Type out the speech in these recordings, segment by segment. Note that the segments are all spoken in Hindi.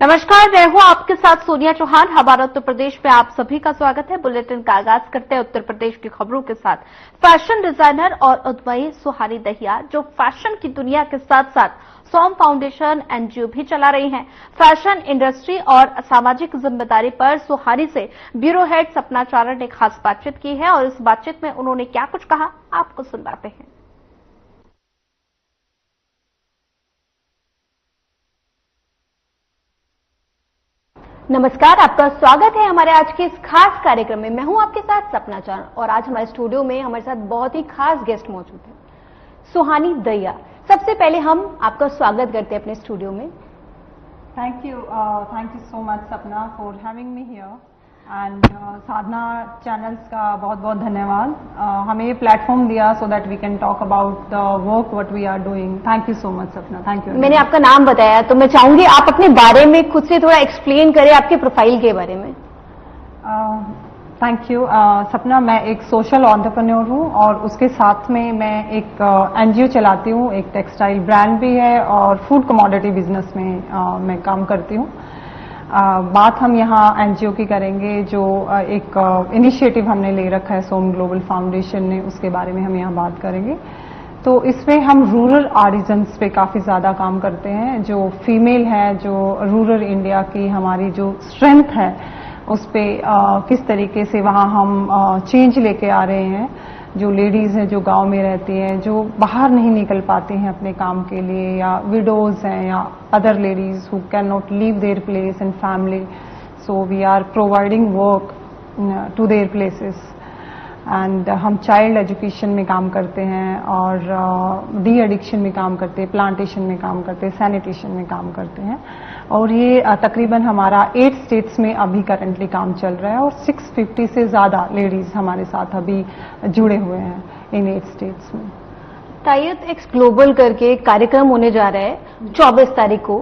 नमस्कार, मैं हूं आपके साथ सोनिया चौहान। हमारा उत्तर प्रदेश में आप सभी का स्वागत है। बुलेटिन का आगाज करते हैं उत्तर प्रदेश की खबरों के साथ। फैशन डिजाइनर और उद्यमी सुहानी दहिया, जो फैशन की दुनिया के साथ साथ सॉम फाउंडेशन एनजीओ भी चला रही हैं। फैशन इंडस्ट्री और सामाजिक जिम्मेदारी पर सुहानी से ब्यूरो हेड सपना चारण ने खास बातचीत की है और इस बातचीत में उन्होंने क्या कुछ कहा, आपको सुनवाते हैं। नमस्कार, आपका स्वागत है हमारे आज के इस खास कार्यक्रम में। मैं हूं आपके साथ सपना चारण और आज हमारे स्टूडियो में हमारे साथ बहुत ही खास गेस्ट मौजूद है, सुहानी दहिया। सबसे पहले हम आपका स्वागत करते हैं अपने स्टूडियो में। Thank you so much Sapna for having me here and Sadhana channels का बहुत बहुत धन्यवाद। हमें ये प्लेटफॉर्म दिया so that we can talk about the work what we are doing. Thank you so much Sapna, thank you. मैंने आपका नाम बताया तो मैं चाहूंगी आप अपने बारे में खुद से थोड़ा एक्सप्लेन करें, आपके प्रोफाइल के बारे में। थैंक यू सपना, मैं एक सोशल एंटरप्रेन्योर हूँ और उसके साथ में मैं एक एनजीओ चलाती हूँ। एक टेक्सटाइल ब्रांड भी है और फूड कमोडिटी बिजनेस में मैं काम करती हूँ। बात हम यहाँ एनजीओ की करेंगे, जो एक इनिशिएटिव हमने ले रखा है सोम ग्लोबल फाउंडेशन ने, उसके बारे में हम यहाँ बात करेंगे। तो इसमें हम रूरल आर्टिजन्स पे काफी ज्यादा काम करते हैं। जो फीमेल है, जो रूरल इंडिया की हमारी जो स्ट्रेंथ है, उस पे किस तरीके से वहाँ हम चेंज लेके आ रहे हैं। जो लेडीज हैं जो गांव में रहती हैं, जो बाहर नहीं निकल पाती हैं अपने काम के लिए, या विडोज हैं या other ladies who can not live their place and family, so we are providing work to their places. And हम चाइल्ड एजुकेशन में काम करते हैं और डी एडिक्शन में काम करते हैं, प्लांटेशन में काम करते हैं, सैनिटेशन में काम करते हैं। और ये तकरीबन हमारा 8 स्टेट्स में अभी करंटली काम चल रहा है और 650 से ज्यादा लेडीज हमारे साथ अभी जुड़े हुए हैं इन 8 स्टेट्स में। टाइट एक्स ग्लोबल करके कार्यक्रम होने जा रहा है 24 तारीख को,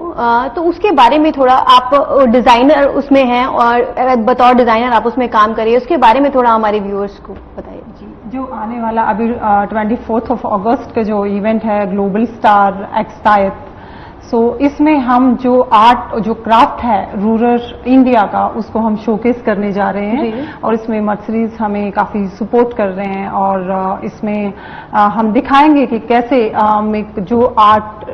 तो उसके बारे में थोड़ा, आप डिजाइनर उसमें हैं और बतौर डिजाइनर आप उसमें काम करिए, उसके बारे में थोड़ा हमारे व्यूअर्स को बताइए। जी, जो आने वाला अभी 24 अगस्त का जो इवेंट है ग्लोबल स्टार एक्स टाइट, सो इसमें हम जो आर्ट, जो क्राफ्ट है रूरल इंडिया का, उसको हम शोकेस करने जा रहे हैं। और इसमें मर्सरीज हमें काफी सपोर्ट कर रहे हैं और इसमें हम दिखाएंगे कि कैसे एक जो आर्ट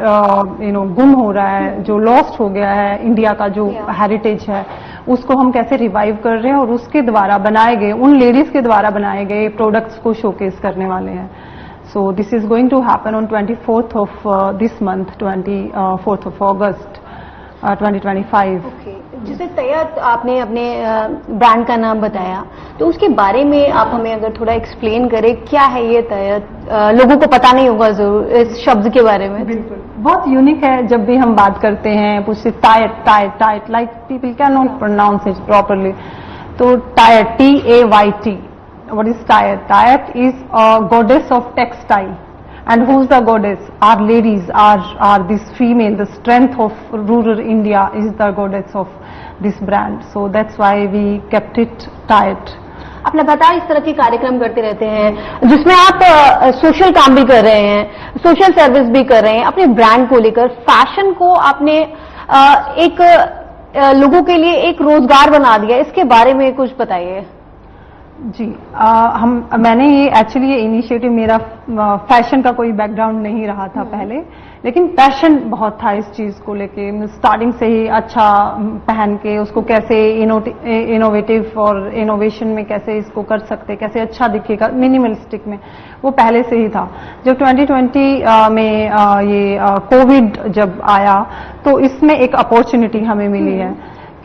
गुम हो रहा है, जो लॉस्ट हो गया है, इंडिया का जो हेरिटेज है, उसको हम कैसे रिवाइव कर रहे हैं और उसके द्वारा बनाए गए, उन लेडीज के द्वारा बनाए गए प्रोडक्ट्स को शोकेस करने वाले हैं। So this is going to happen on 24th of this month, 24th of August 2025. Okay. जिसे तैयार आपने अपने ब्रांड का नाम बताया, तो उसके बारे में आप हमें अगर थोड़ा एक्सप्लेन करें, क्या है ये तैयार? लोगों को पता नहीं होगा जरूर इस शब्द के बारे में। बिल्कुल, बहुत यूनिक है। जब भी हम बात करते हैं पूछते tight like people can not pronounce it properly, तो tight, TAYT. What is Tyat? Tyat is a goddess of textile. And who's the goddess? Our ladies are this female, the strength of rural India is the goddess of this brand. So that's why we kept it Tyat. आप लगातार इस तरह के कार्यक्रम करते रहते हैं जिसमें आप सोशल काम भी कर रहे हैं, सोशल सर्विस भी कर रहे हैं। अपने ब्रांड को लेकर, फैशन को आपने एक लोगों के लिए एक रोजगार बना दिया, इसके बारे में कुछ बताइए। जी, मैंने ये एक्चुअली ये इनिशिएटिव, मेरा फैशन का कोई बैकग्राउंड नहीं रहा था पहले, लेकिन पैशन बहुत था इस चीज को लेके। स्टार्टिंग से ही अच्छा पहन के उसको कैसे इनोवेटिव और इनोवेशन में कैसे इसको कर सकते, कैसे अच्छा दिखेगा मिनिमलिस्टिक में, वो पहले से ही था। जब 2020 में ये कोविड जब आया, तो इसमें एक अपॉर्चुनिटी हमें मिली है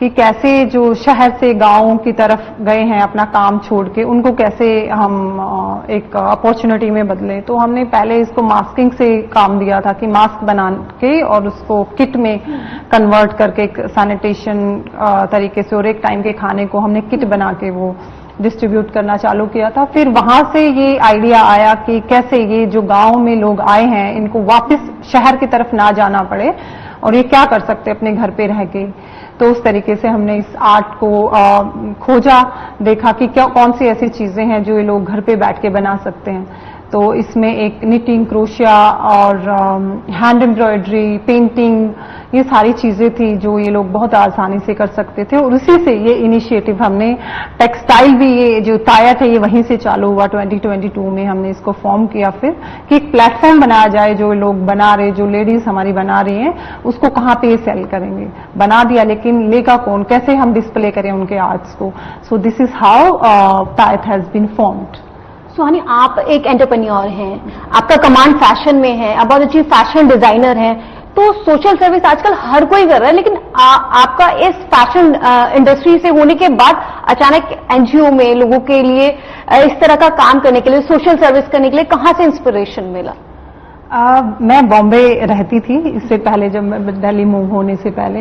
कि कैसे जो शहर से गांवों की तरफ गए हैं अपना काम छोड़ के, उनको कैसे हम एक अपॉर्चुनिटी में बदलें। तो हमने पहले इसको मास्किंग से काम दिया था कि मास्क बना के और उसको किट में कन्वर्ट करके एक सैनिटेशन तरीके से और एक टाइम के खाने को हमने किट बना के वो डिस्ट्रीब्यूट करना चालू किया था। फिर वहां से ये आइडिया आया कि कैसे ये जो गांव में लोग आए हैं, इनको वापस शहर की तरफ ना जाना पड़े और ये क्या कर सकते अपने घर पे रह के। तो उस तरीके से हमने इस आर्ट को खोजा, देखा कि क्या कौन सी ऐसी चीजें हैं जो ये लोग घर पे बैठ के बना सकते हैं। तो इसमें एक निटिंग, क्रोशिया और हैंड एम्ब्रॉयडरी, पेंटिंग, ये सारी चीजें थी जो ये लोग बहुत आसानी से कर सकते थे। और उसी से ये इनिशिएटिव हमने टेक्सटाइल भी, ये जो ताया थे ये वहीं से चालू हुआ। 2022 में हमने इसको फॉर्म किया फिर कि एक प्लेटफॉर्म बनाया जाए, जो लोग बना रहे, जो लेडीज हमारी बना रही हैं, उसको कहाँ पे सेल करेंगे। बना दिया, लेकिन लेगा कौन, कैसे हम डिस्प्ले करें उनके आर्ट्स को। सो दिस इज हाउ तायत हैज बीन फॉर्म्ड। सुहानी, आप एक एंटरप्रेन्योर हैं, आपका कमांड फैशन में है, आप बहुत अच्छी फैशन डिजाइनर हैं, तो सोशल सर्विस आजकल हर कोई कर रहा है, लेकिन आपका इस फैशन इंडस्ट्री से होने के बाद अचानक एनजीओ में लोगों के लिए इस तरह का काम करने के लिए, सोशल सर्विस करने के लिए कहां से इंस्पिरेशन मिला? मैं बॉम्बे रहती थी इससे पहले, जब मैं दिल्ली मूव होने से पहले,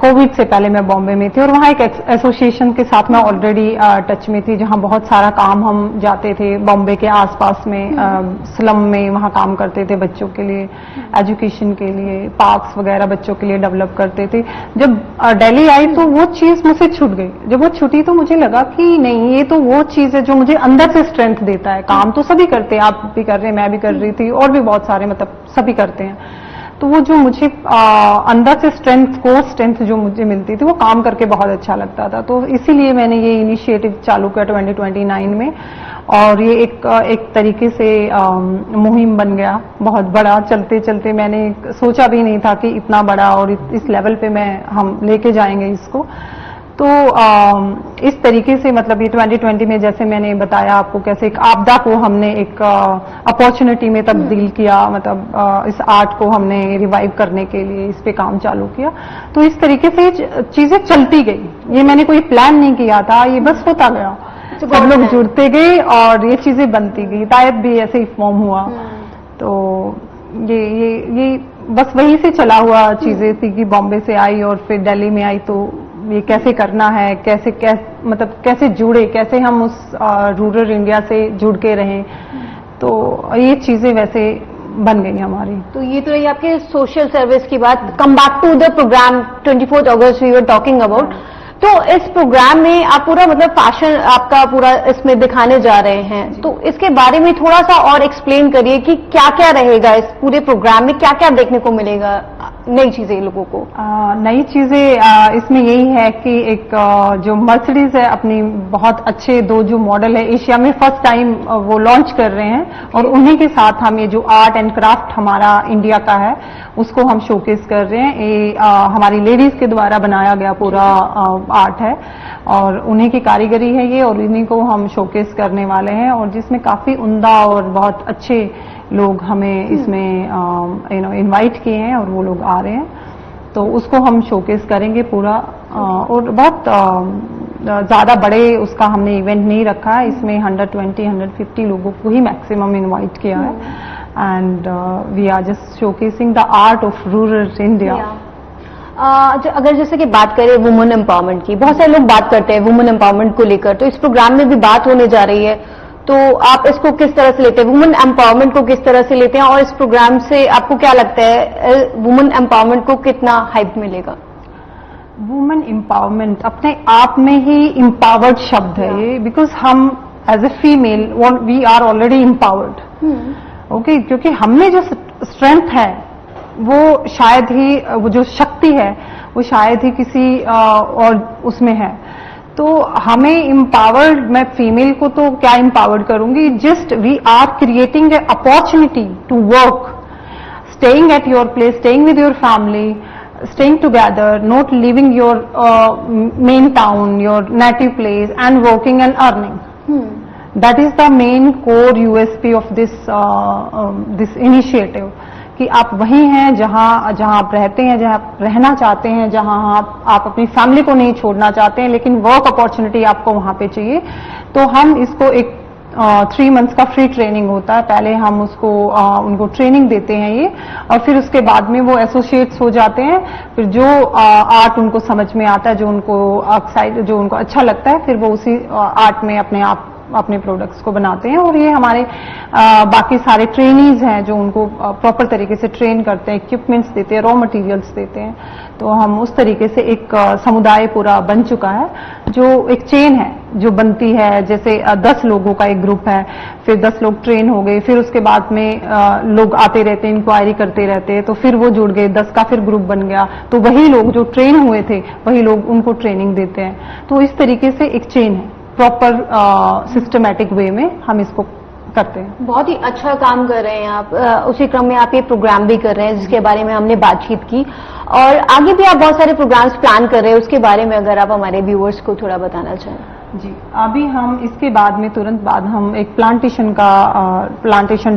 कोविड से पहले मैं बॉम्बे में थी। और वहाँ एक एसोसिएशन के साथ मैं ऑलरेडी टच में थी, जहाँ बहुत सारा काम हम जाते थे बॉम्बे के आसपास में, स्लम में वहाँ काम करते थे बच्चों के लिए, एजुकेशन के लिए, पार्क्स वगैरह बच्चों के लिए डेवलप करते थे। जब दिल्ली आई तो वो चीज मुझसे छूट गई। जब वो छूटी तो मुझे लगा कि नहीं, ये तो वो चीज है जो मुझे अंदर से स्ट्रेंथ देता है। काम तो सभी करते हैं, आप भी कर रहे हैं, मैं भी कर रही थी, और भी बहुत सारे, मतलब सभी करते हैं। तो वो जो मुझे अंदर से स्ट्रेंथ जो मुझे मिलती थी, वो काम करके बहुत अच्छा लगता था। तो इसीलिए मैंने ये इनिशिएटिव चालू किया 2029 में, और ये एक तरीके से मुहिम बन गया बहुत बड़ा। चलते चलते मैंने सोचा भी नहीं था कि इतना बड़ा और इस लेवल पे हम लेके जाएंगे इसको। तो इस तरीके से, मतलब ये 2020 में, जैसे मैंने बताया आपको, कैसे एक आपदा को हमने एक अपॉर्चुनिटी में तब्दील किया, मतलब इस आर्ट को हमने रिवाइव करने के लिए इस पे काम चालू किया। तो इस तरीके से चीजें चलती गई। ये मैंने कोई प्लान नहीं किया था, ये बस होता गया, सब लोग जुड़ते गए और ये चीजें बनती गई। तायत भी ऐसे ही फॉर्म हुआ। तो ये बस वहीं से चला हुआ चीजें थी कि बॉम्बे से आई और फिर दिल्ली में आई, तो ये कैसे करना है, मतलब कैसे जुड़े, कैसे हम उस रूरल इंडिया से जुड़ के रहें। तो ये चीजें वैसे बन गई हमारी। तो ये तो रही आपके सोशल सर्विस की बात। Come back to the programme 24 अगस्त वी वर टॉकिंग अबाउट। तो इस प्रोग्राम में आप पूरा, मतलब फैशन आपका पूरा इसमें दिखाने जा रहे हैं, तो इसके बारे में थोड़ा सा और एक्सप्लेन करिए कि क्या क्या रहेगा इस पूरे प्रोग्राम में, क्या क्या देखने को मिलेगा, नई चीजें लोगों को। नई चीजें इसमें यही है कि एक जो मर्सिडीज है, अपनी बहुत अच्छे 2 जो मॉडल है, एशिया में फर्स्ट टाइम वो लॉन्च कर रहे हैं, और उन्हीं के साथ हम ये जो आर्ट एंड क्राफ्ट हमारा इंडिया का है उसको हम शोकेस कर रहे हैं। ये हमारी लेडीज के द्वारा बनाया गया पूरा आर्ट है, और उन्हीं की कारीगरी है ये, और इन्हीं को हम शोकेस करने वाले हैं, और जिसमें काफी उम्दा और बहुत अच्छे लोग हमें इसमें इनवाइट किए हैं, और वो लोग आ रहे हैं। तो उसको हम शोकेस करेंगे पूरा। और बहुत ज्यादा बड़े उसका हमने इवेंट नहीं रखा है, इसमें 120-150 लोगों को ही मैक्सिमम इनवाइट किया है। And we are just showcasing the art of rural India. अगर जैसे कि बात करें वुमेन एम्पावरमेंट की, बहुत सारे लोग बात करते हैं वुमेन एम्पावरमेंट को लेकर, तो इस प्रोग्राम में भी बात होने जा रही है। तो आप इसको किस तरह से लेते हैं, वुमेन एम्पावरमेंट को किस तरह से लेते हैं, और इस प्रोग्राम से आपको क्या लगता है वुमेन एम्पावरमेंट को कितना हाइप मिलेगा? वुमेन एम्पावरमेंट अपने आप में ही एम्पावर्ड शब्द है ये, बिकॉज हम as a female we are already empowered. Okay, क्योंकि हमने जो स्ट्रेंथ है वो शायद ही, वो जो शक्ति है वो शायद ही किसी और उसमें है। तो हमें एम्पावर्ड, मैं फीमेल को तो क्या एम्पावर्ड करूंगी, just we are creating a opportunity to work, staying at your place, staying with your family, staying together, not leaving your main town, your native place, and working and earning. That is the main core USP of this initiative. कि आप वहीं हैं जहां आप रहते हैं, जहां आप रहना चाहते हैं, जहां आप अपनी फैमिली को नहीं छोड़ना चाहते हैं, लेकिन वर्क अपॉर्चुनिटी आपको वहां पे चाहिए। तो हम इसको एक 3 मंथ्स का फ्री ट्रेनिंग होता है। पहले हम उनको ट्रेनिंग देते हैं ये, और फिर उसके बाद में वो एसोसिएट्स हो जाते हैं। फिर जो आर्ट उनको समझ में आता है, जो उनको अच्छा लगता है, फिर वो उसी आर्ट में अपने आप अपने प्रोडक्ट्स को बनाते हैं। और ये हमारे बाकी सारे ट्रेनीज हैं जो उनको प्रॉपर तरीके से ट्रेन करते हैं, इक्विपमेंट्स देते हैं, रॉ मटेरियल्स देते हैं। तो हम उस तरीके से एक समुदाय पूरा बन चुका है, जो एक चेन है जो बनती है। जैसे 10 लोगों का एक ग्रुप है, फिर 10 लोग ट्रेन हो गए, फिर उसके बाद में लोग आते रहते हैं, इंक्वायरी करते रहते हैं, तो फिर वो जुड़ गए, 10 का फिर ग्रुप बन गया, तो वही लोग जो ट्रेन हुए थे वही लोग उनको ट्रेनिंग देते हैं। तो इस तरीके से एक चेन है, प्रॉपर सिस्टमैटिक वे में हम इसको करते हैं। बहुत ही अच्छा काम कर रहे हैं आप। उसी क्रम में आप ये प्रोग्राम भी कर रहे हैं जिसके बारे में हमने बातचीत की, और आगे भी आप बहुत सारे प्रोग्राम्स प्लान कर रहे हैं, उसके बारे में अगर आप हमारे व्यूअर्स को थोड़ा बताना चाहें। जी, अभी हम इसके बाद में तुरंत बाद हम एक प्लांटेशन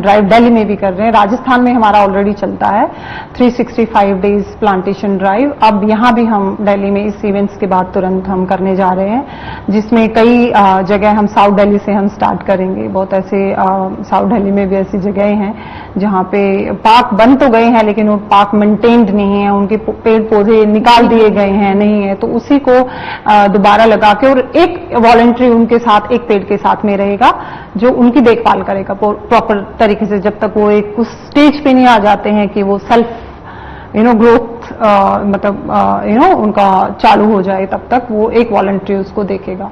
ड्राइव दिल्ली में भी कर रहे हैं। राजस्थान में हमारा ऑलरेडी चलता है 365 डेज प्लांटेशन ड्राइव। अब यहाँ भी हम दिल्ली में इस इवेंट्स के बाद तुरंत हम करने जा रहे हैं, जिसमें कई जगह हम साउथ दिल्ली से हम स्टार्ट करेंगे। बहुत ऐसे साउथ दिल्ली में भी ऐसी जगह हैं जहाँ पे पार्क बन तो गए हैं लेकिन वो पार्क मेंटेन्ड नहीं है, उनके पेड़ पौधे निकाल दिए गए हैं, नहीं है, तो उसी को दोबारा लगा के, और एक वॉलंटरी उनके साथ एक पेड़ के साथ में रहेगा जो उनकी देखभाल करेगा प्रॉपर तरीके से, जब तक वो एक उस स्टेज पे नहीं आ जाते हैं कि वो सेल्फ ग्रोथ मतलब उनका चालू हो जाए, तब तक वो एक वॉलंटरी उसको देखेगा।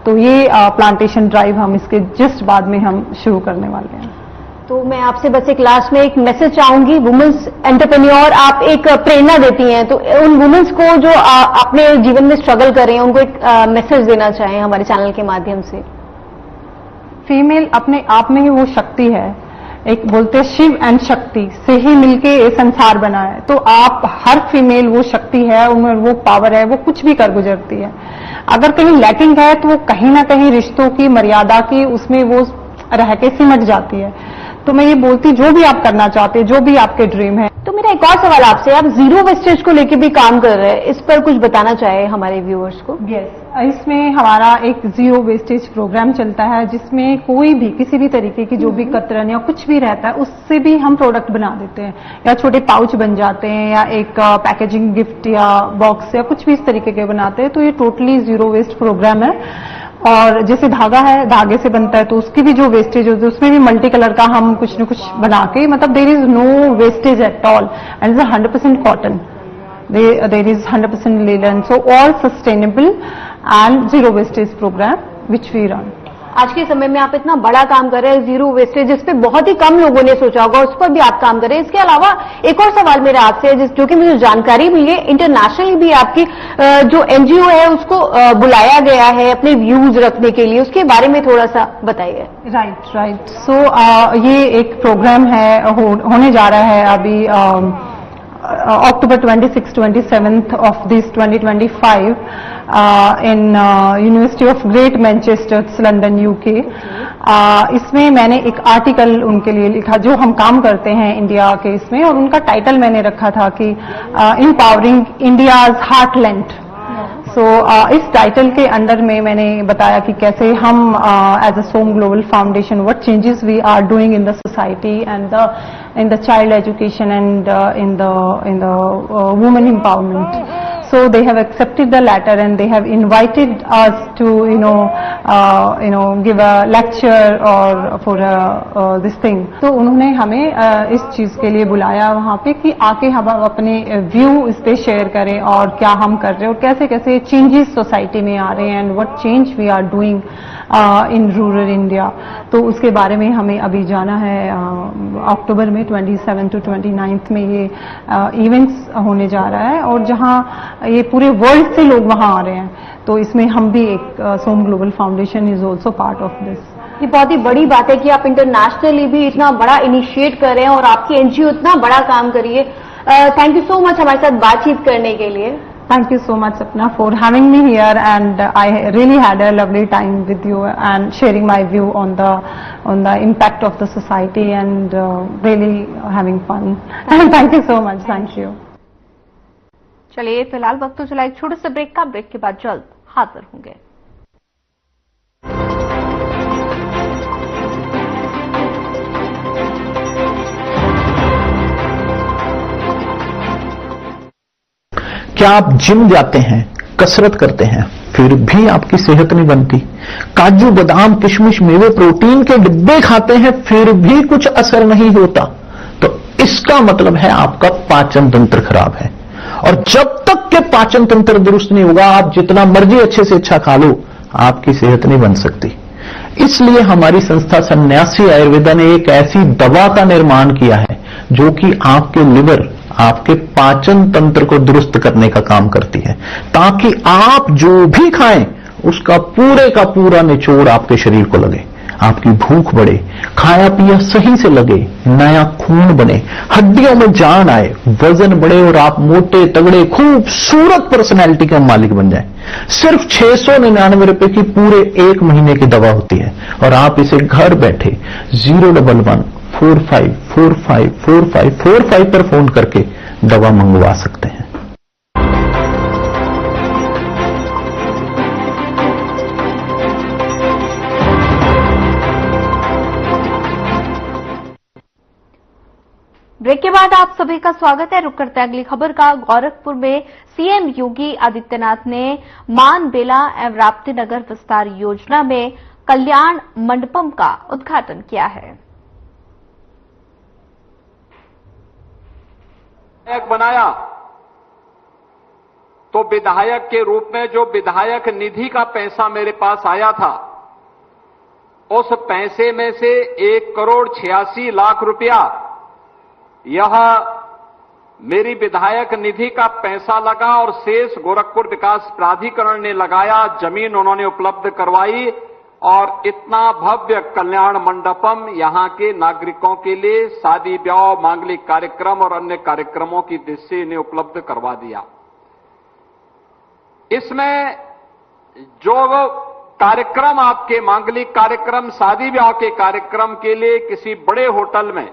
तो ये प्लांटेशन ड्राइव हम इसके जस्ट बाद में हम शुरू करने वाले हैं। तो मैं आपसे बस एक लास्ट में एक मैसेज चाहूंगी, वुमेन्स एंटरप्रेन्योर आप एक प्रेरणा देती हैं, तो उन वुमेन्स को जो अपने जीवन में स्ट्रगल कर रहे हैं उनको एक मैसेज देना चाहें हमारे चैनल के माध्यम से। फीमेल अपने आप में ही वो शक्ति है, एक बोलते हैं शिव एंड शक्ति से ही मिलके ये संसार बना है। तो आप हर फीमेल वो शक्ति है, उनमें वो पावर है, वो कुछ भी कर गुजरती है। अगर कहीं लैकिंग है तो वो कहीं ना कहीं रिश्तों की मर्यादा की उसमें वो रह के सिमट जाती है। तो मैं ये बोलती, जो भी आप करना चाहते हैं, जो भी आपके ड्रीम है। तो मेरा एक और सवाल आपसे, आप जीरो वेस्टेज को लेके भी काम कर रहे हैं, इस पर कुछ बताना चाहे हमारे व्यूअर्स को। यस, इसमें हमारा एक जीरो वेस्टेज प्रोग्राम चलता है, जिसमें कोई भी किसी भी तरीके की जो भी कतरन या कुछ भी रहता है उससे भी हम प्रोडक्ट बना देते हैं, या छोटे पाउच बन जाते हैं, या एक पैकेजिंग गिफ्ट या बॉक्स या कुछ भी इस तरीके के बनाते हैं। तो ये टोटली जीरो वेस्ट प्रोग्राम है। और जैसे धागा है, धागे से बनता है, तो उसकी भी जो वेस्टेज होती है उसमें भी मल्टी कलर का हम कुछ न कुछ बना के, मतलब there is no wastage at all, and is 100% cotton, there is 100% linen, so all sustainable and zero wastage programme which we run. आज के समय में आप इतना बड़ा काम कर रहे हैं जीरो वेस्टेज, जिस पे बहुत ही कम लोगों ने सोचा होगा, उस पर भी आप काम कर रहे हैं। इसके अलावा एक और सवाल मेरा आपसे है, जो कि मुझे जानकारी मिली है, इंटरनेशनली भी आपकी जो एनजीओ है उसको बुलाया गया है अपने व्यूज रखने के लिए, उसके बारे में थोड़ा सा बताइए। राइट। सो ये एक प्रोग्राम है, होने जा रहा है अभी October 26-27 of this 2025 in University of Great Manchester, London, UK. इसमें मैंने एक आर्टिकल उनके लिए लिखा जो हम काम करते हैं इंडिया के इसमें, और उनका टाइटल मैंने रखा था कि Empowering India's Heartland। इस टाइटल के अंडर में मैंने बताया कि कैसे हम as a Som global foundation what changes we are doing in the society and in the child education and in the women empowerment. So they have accepted the letter and they have invited us to give a lecture or for this thing. तो उन्होंने हमें इस चीज के लिए बुलाया वहाँ पे कि आके हम अपने व्यू इस पे शेयर करें और क्या हम कर रहे हैं और कैसे कैसे चेंजेस सोसाइटी में आ रहे हैं and what change we are doing in rural India. तो उसके बारे में हमें अभी जाना है अक्टूबर में 27 to 29 में ये इवेंट्स होने जा रहा है, और जहाँ ये पूरे वर्ल्ड से लोग वहाँ आ रहे हैं। तो इसमें हम भी एक Som global foundation is also part of this. ये बहुत ही बड़ी बात है कि आप इंटरनेशनली भी इतना बड़ा इनिशिएट कर रहे हैं और आपकी एनजीओ इतना बड़ा काम करिए। थैंक यू सो मच हमारे साथ बातचीत करने के लिए। Thank you so much, Sapna, for having me here, and I really had a lovely time with you and sharing my view on the impact of the society and really having fun. And thank you so much. Thank you. चलिए फिलहाल वक्त तो चला एक छोटे से ब्रेक का, ब्रेक के बाद जल्द हाजिर होंगे। क्या आप जिम जाते हैं, कसरत करते हैं, फिर भी आपकी सेहत नहीं बनती। काजू बादाम किशमिश मेवे प्रोटीन के डिब्बे खाते हैं फिर भी कुछ असर नहीं होता, तो इसका मतलब है आपका पाचन तंत्र खराब है। और जब तक के पाचन तंत्र दुरुस्त नहीं होगा, आप जितना मर्जी अच्छे से अच्छा खा लो, आपकी सेहत नहीं बन सकती। इसलिए हमारी संस्था सन्यासी आयुर्वेदा ने एक ऐसी दवा का निर्माण किया है जो कि आपके लिवर, आपके पाचन तंत्र को दुरुस्त करने का काम करती है, ताकि आप जो भी खाएं उसका पूरे का पूरा निचोड़ आपके शरीर को लगे, आपकी भूख बढ़े, खाया पिया सही से लगे, नया खून बने, हड्डियों में जान आए, वजन बढ़े और आप मोटे तगड़े खूबसूरत पर्सनैलिटी के मालिक बन जाएं। सिर्फ 699 रुपए की पूरे 1 महीने की दवा होती है और आप इसे घर बैठे 011-45454545 पर फोन करके दवा मंगवा सकते हैं। ब्रेक के बाद आप सभी का स्वागत है। रुक करते हैं अगली खबर का। गोरखपुर में सीएम योगी आदित्यनाथ ने मान बेला एवं राप्ती नगर विस्तार योजना में कल्याण मंडपम का उद्घाटन किया है। विधायक बनाया तो विधायक के रूप में जो विधायक निधि का पैसा मेरे पास आया था, उस पैसे में से 1,86,00,000 रुपया यह मेरी विधायक निधि का पैसा लगा और शेष गोरखपुर विकास प्राधिकरण ने लगाया, जमीन उन्होंने उपलब्ध करवाई और इतना भव्य कल्याण मंडपम यहां के नागरिकों के लिए शादी ब्याह, मांगलिक कार्यक्रम और अन्य कार्यक्रमों की दृष्टि ने उपलब्ध करवा दिया। इसमें जो कार्यक्रम आपके मांगलिक कार्यक्रम, शादी ब्याह के कार्यक्रम के लिए किसी बड़े होटल में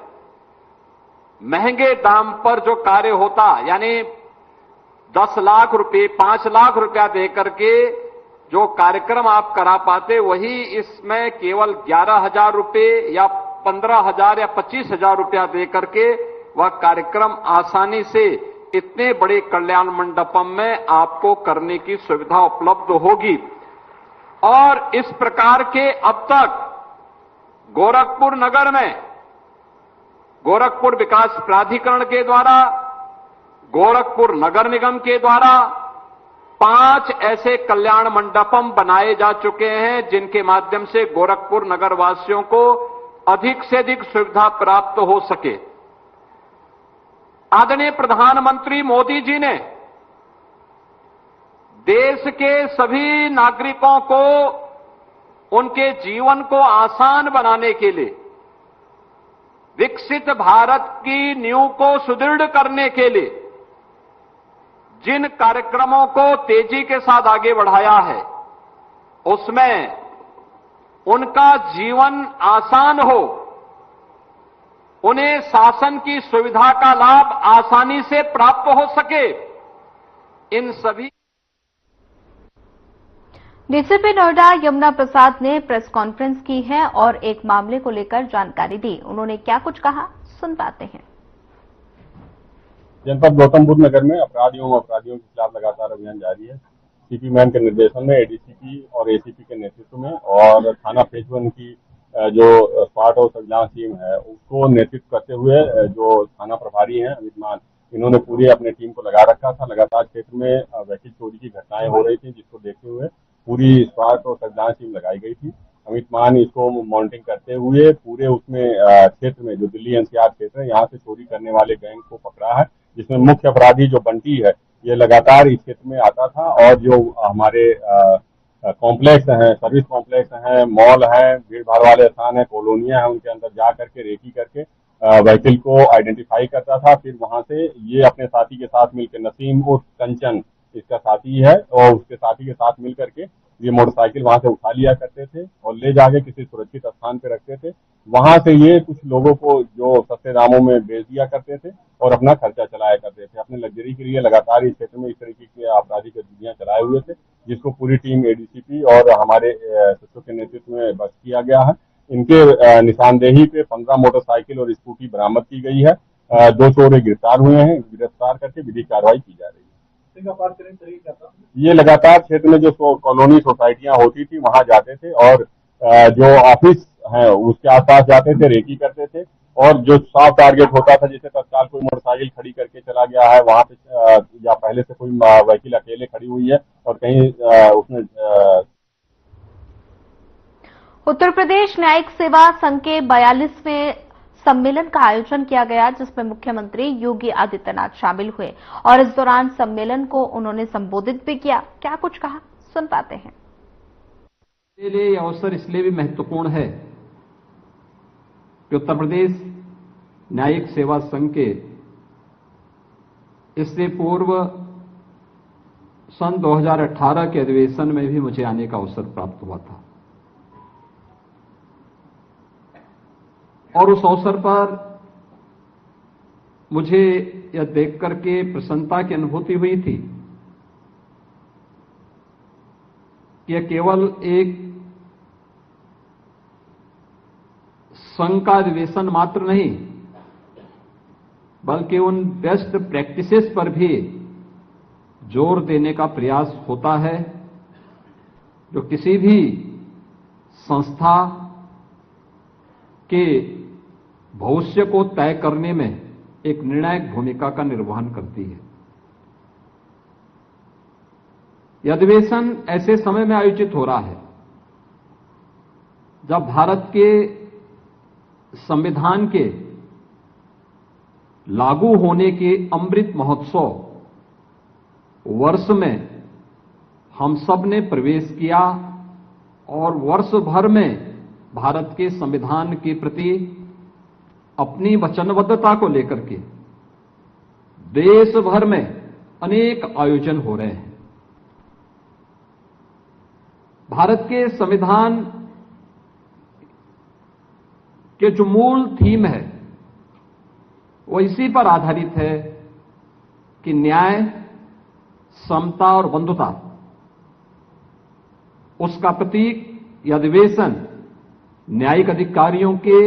महंगे दाम पर जो कार्य होता, यानी 10 लाख रुपए, 5 लाख रुपया देकर के जो कार्यक्रम आप करा पाते, वही इसमें केवल 11,000 रुपए या 15,000 या 25,000 रुपया देकर के वह कार्यक्रम आसानी से इतने बड़े कल्याण मंडपम में आपको करने की सुविधा उपलब्ध होगी। और इस प्रकार के अब तक गोरखपुर नगर में गोरखपुर विकास प्राधिकरण के द्वारा, गोरखपुर नगर निगम के द्वारा 5 ऐसे कल्याण मंडपम बनाए जा चुके हैं, जिनके माध्यम से गोरखपुर नगर वासियों को अधिक से अधिक सुविधा प्राप्त हो सके। आदरणीय प्रधानमंत्री मोदी जी ने देश के सभी नागरिकों को उनके जीवन को आसान बनाने के लिए, विकसित भारत की नींव को सुदृढ़ करने के लिए जिन कार्यक्रमों को तेजी के साथ आगे बढ़ाया है, उसमें उनका जीवन आसान हो, उन्हें शासन की सुविधा का लाभ आसानी से प्राप्त हो सके, इन सभी। डीसीपी नोएडा यमुना प्रसाद ने प्रेस कॉन्फ्रेंस की है और एक मामले को लेकर जानकारी दी। उन्होंने क्या कुछ कहा, सुन पाते हैं। जनपद गौतम बुद्ध नगर में अपराधियों के खिलाफ लगातार अभियान जारी है। सीपी मैन के निर्देशन में एडीसीपी और एसीपी के नेतृत्व में और थाना फेज 1 की जो स्क्वाड और सर्विलांस टीम है, उसको नेतृत्व करते हुए जो थाना प्रभारी हैं अमित मान, इन्होंने पूरी अपने टीम को लगा रखा था। लगातार क्षेत्र में व्हीकल चोरी की घटनाएं हो रही थी, जिसको देखते हुए पूरी स्क्वाड और सर्विलांस टीम लगाई गई थी। अमित मान इसको मॉनिटरिंग करते हुए पूरे उसमें क्षेत्र में जो दिल्ली एनसीआर क्षेत्र है, यहाँ से चोरी करने वाले गैंग को पकड़ा है, जिसमें मुख्य अपराधी जो बंटी है, ये लगातार इस क्षेत्र में आता था और जो हमारे कॉम्प्लेक्स हैं, सर्विस कॉम्प्लेक्स हैं, मॉल हैं, भीड़ भाड़ वाले स्थान है, कॉलोनियां हैं, उनके अंदर जा करके रेकी करके व्हीकल को आइडेंटिफाई करता था। फिर वहां से ये अपने साथी के साथ मिलकर, नसीम उर्फ कंचन इसका साथी है, और उसके साथी के साथ मिल करके ये मोटरसाइकिल वहां से उठा लिया करते थे और ले जाके किसी सुरक्षित स्थान पे रखते थे। वहां से ये कुछ लोगों को जो सस्ते दामों में बेच दिया करते थे और अपना खर्चा चलाया करते थे। अपने लग्जरी के लिए लगातार इस क्षेत्र में इस तरीके के आपराधिक गतिविधियां चलाए हुए थे, जिसको पूरी टीम एडीसीपी और हमारे सचिव के नेतृत्व में बख्श किया गया है। इनके निशानदेही पे 15 मोटरसाइकिल और स्कूटी बरामद की गई है। 2 चोर गिरफ्तार हुए हैं, गिरफ्तार करके विधिक कार्रवाई की जा रही है। ये लगातार क्षेत्र में जो कॉलोनी सोसाइटियां होती थी वहां जाते थे और जो ऑफिस हैं उसके आसपास जाते थे, रेकी करते थे और जो सॉफ्ट टारगेट होता था, जैसे तत्काल कोई मोटरसाइकिल खड़ी करके चला गया है वहां पे या पहले से कोई व्हीकल अकेले खड़ी हुई है और कहीं उसने उत्तर प्रदेश न्यायिक सेवा संघ के 42वें सम्मेलन का आयोजन किया गया, जिसमें मुख्यमंत्री योगी आदित्यनाथ शामिल हुए और इस दौरान सम्मेलन को उन्होंने संबोधित भी किया। क्या कुछ कहा, सुन पाते हैं। मेरे लिए यह अवसर इसलिए भी महत्वपूर्ण है कि उत्तर प्रदेश न्यायिक सेवा संघ के इससे पूर्व सन 2018 के अधिवेशन में भी मुझे आने का अवसर प्राप्त हुआ था और उस अवसर पर मुझे यह देख करके प्रसन्नता की अनुभूति हुई थी कि यह केवल एक संघ का अधिवेशन मात्र नहीं बल्कि उन बेस्ट प्रैक्टिसेस पर भी जोर देने का प्रयास होता है जो किसी भी संस्था के भविष्य को तय करने में एक निर्णायक भूमिका का निर्वहन करती है। यह अधिवेशन ऐसे समय में आयोजित हो रहा है जब भारत के संविधान के लागू होने के अमृत महोत्सव वर्ष में हम सब ने प्रवेश किया और वर्ष भर में भारत के संविधान के प्रति अपनी वचनबद्धता को लेकर के देश भर में अनेक आयोजन हो रहे हैं। भारत के संविधान के जो मूल थीम है वो इसी पर आधारित है कि न्याय, समता और बंधुता, उसका प्रतीक यह अधिवेशन न्यायिक अधिकारियों के,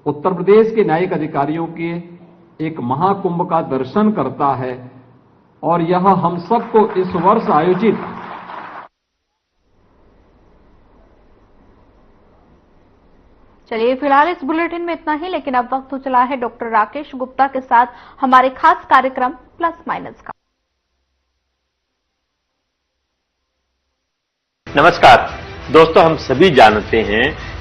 उत्तर प्रदेश के न्यायिक अधिकारियों के एक महाकुंभ का दर्शन करता है और यह हम सबको इस वर्ष आयोजित चलिए फिलहाल इस बुलेटिन में इतना ही, लेकिन अब वक्त हो चला है डॉक्टर राकेश गुप्ता के साथ हमारे खास कार्यक्रम प्लस माइनस का। नमस्कार दोस्तों, हम सभी जानते हैं